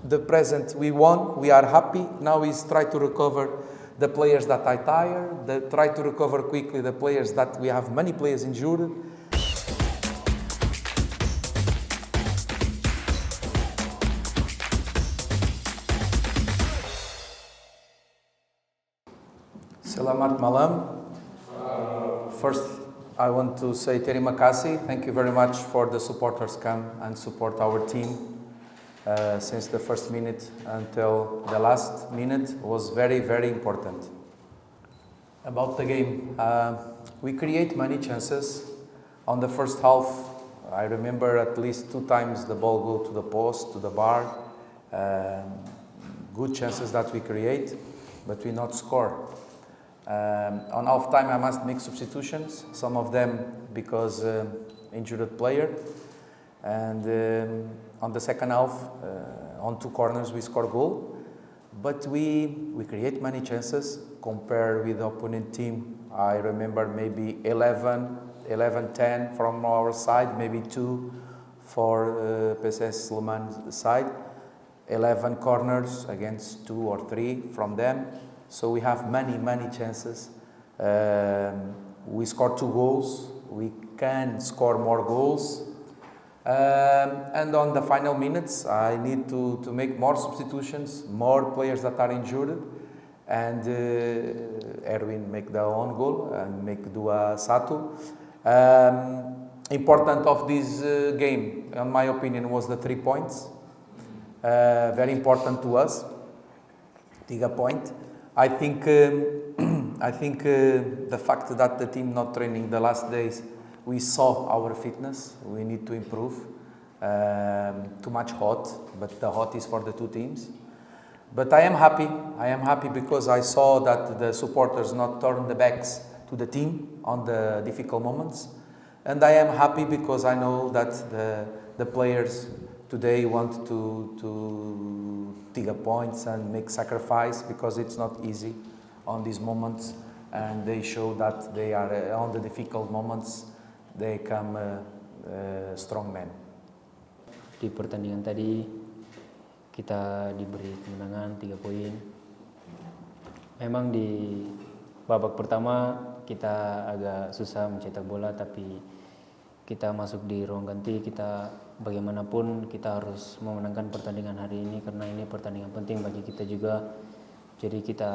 the present we won, we are happy. Now is try to recover the players that are tired, try to recover quickly the players that we have many players injured. Selamat malam. First, I want to say Terima Kasih. Thank you very much for the supporters come and support our team. Since the first minute until the last minute was very, very important. About the game, we create many chances. On the first half, I remember at least 2 times the ball go to the post, to the bar. Good chances that we create, but we not score. On half time, I must make substitutions. Some of them because injured player, and on the second half, on 2 corners we score goal. But we create many chances. Compared with the opponent team, I remember maybe 11-10 from our side, maybe 2 for PSS Sleman's side. 11 corners against 2 or 3 from them. So we have many chances. We score 2 goals. We can score more goals. And on the final minutes, I need to make more substitutions, more players that are injured. And Erwin make the own goal and make 2-1. Important of this game, in my opinion, was the 3 points. Very important to us. 3 point. I think the fact that the team not training the last days, we saw our fitness. We need to improve. Too much hot, but the hot is for the 2 teams. But I am happy. I am happy because I saw that the supporters not turn the backs to the team on the difficult moments. And I am happy because I know that the players today want to take points and make sacrifice because it's not easy on these moments. And they show that they are on the difficult moments, they come strong men. Di pertandingan tadi kita diberi kemenangan 3 poin. Memang di babak pertama kita agak susah mencetak bola, tapi kita masuk di ruang ganti, kita bagaimanapun kita harus memenangkan pertandingan hari ini karena ini pertandingan penting bagi kita juga. Jadi kita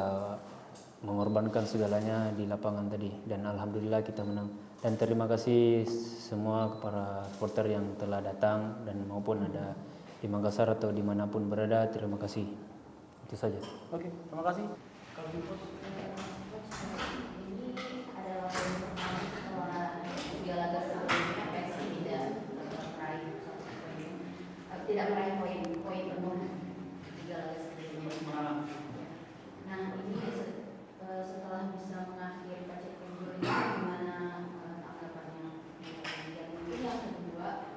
mengorbankan segalanya di lapangan tadi dan alhamdulillah kita menang. Dan terima kasih semua kepada supporter yang telah datang dan maupun ada di Makassar atau dimanapun berada, terima kasih. Itu saja. Oke, terima kasih. Ini adalah poin pertama setelah 3 laga sebelumnya PSI tidak meraih poin penuh 3 laga sebelumnya. Nah, ini setelah bisa mengakhiri pacet kunjung ini gimana tanggapannya? Dan mungkin yang kedua,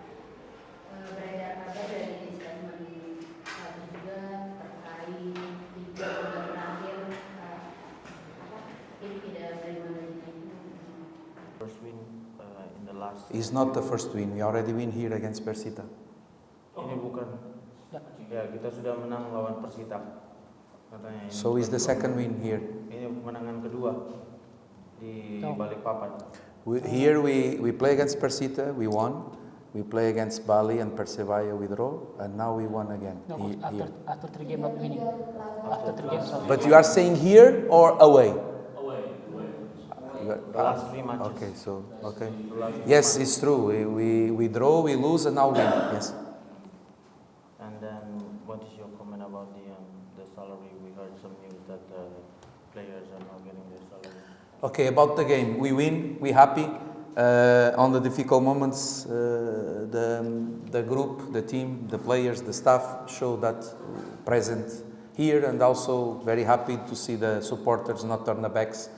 beredar kabar dari statement juga terkait 3 bulan terakhir ini tidak bagaimana ini. First win in the last. It's not the first win. We already win here against Persita. Ini bukan. Ya, kita sudah menang lawan Persita. Katanya ini. So is the second win here. Ini kemenangan kedua di Balikpapan. Here we play against Persita, we won. We play against Bali and Persebaya with draw, and now we won again. No, after 3 games not winning. After 3 games. But you are saying here or away? Away. The last 3 matches. Okay, so okay. Yes, it's true. We draw, we lose, and now win. Yes. And then, what is your comment about the salary? We heard some news that players are not getting their salary. Okay, about the game, we win. We happy. On the difficult moments, the group, the team, the players, the staff show that present here, and also very happy to see the supporters not turn their backs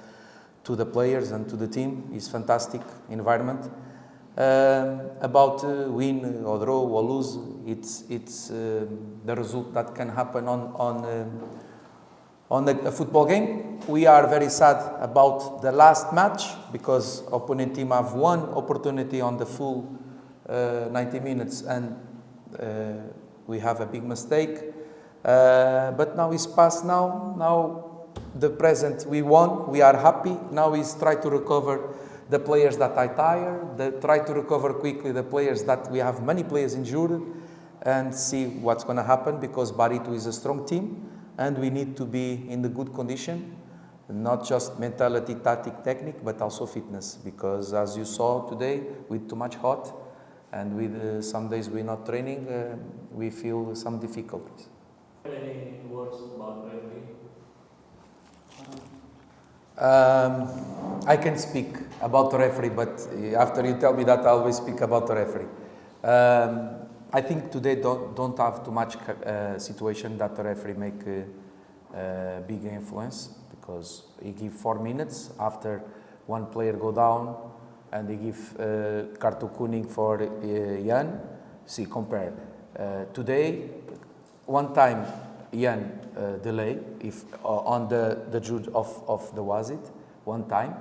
to the players and to the team. It's fantastic environment. About win or draw or lose, it's the result that can happen on a football game. We are very sad about the last match because opponent team have one opportunity on the full 90 minutes and we have a big mistake. But now it's past now. Now the present, we won, we are happy. Now is try to recover the players that are tired, try to recover quickly the players that we have many players injured, and see what's going to happen, because Barito is a strong team and we need to be in the good condition, not just mentality, tactic, technique, but also fitness, because as you saw today, with too much hot and with some days we're not training, we feel some difficulties. Any words about referee? I can speak about the referee, but after you tell me that, I always speak about the referee. I think today don't have too much situation that the referee make big influence, because he give 4 minutes after one player go down, and he give kartu kuning for Jan. See, compare. Today, one time Jan delay if on the judge of the Wazit, one time,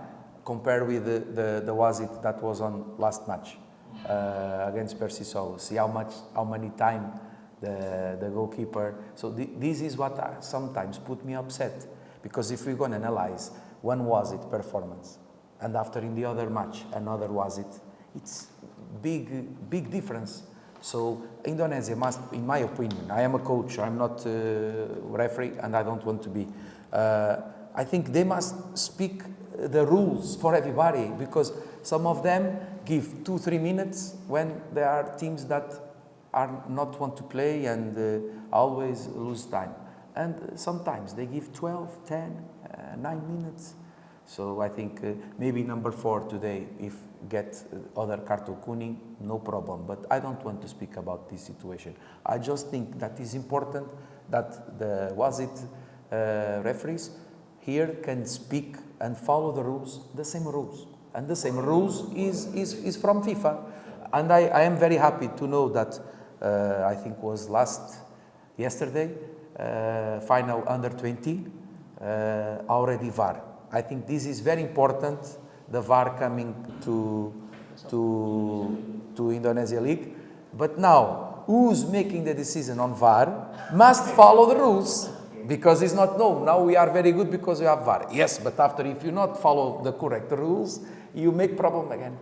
compare with the Wazit that was on last match against Persisol. See how many time the goalkeeper. So this is what sometimes put me upset, because if we're going to analyze one Wazit performance and after in the other match another Wazit, it's big difference. So Indonesia must, in my opinion, I am a coach, I'm not a referee, and I don't want to be. I think they must speak the rules for everybody, because some of them give 2-3 minutes when there are teams that are not want to play and always lose time. And sometimes they give 12, 10, 9 minutes. So I think maybe number 4 today, if get other kartu kuning, no problem. But I don't want to speak about this situation. I just think that is important that the Wazit referees here can speak and follow the rules, the same rules. And the same rules is from FIFA. And I am very happy to know that, I think was yesterday, final under 20, already VAR. I think this is very important, the VAR coming to Indonesia League. But now, who's making the decision on VAR must follow the rules, because it's not, no, now we are very good because we have VAR. Yes, but after, if you not follow the correct rules, you make problem again.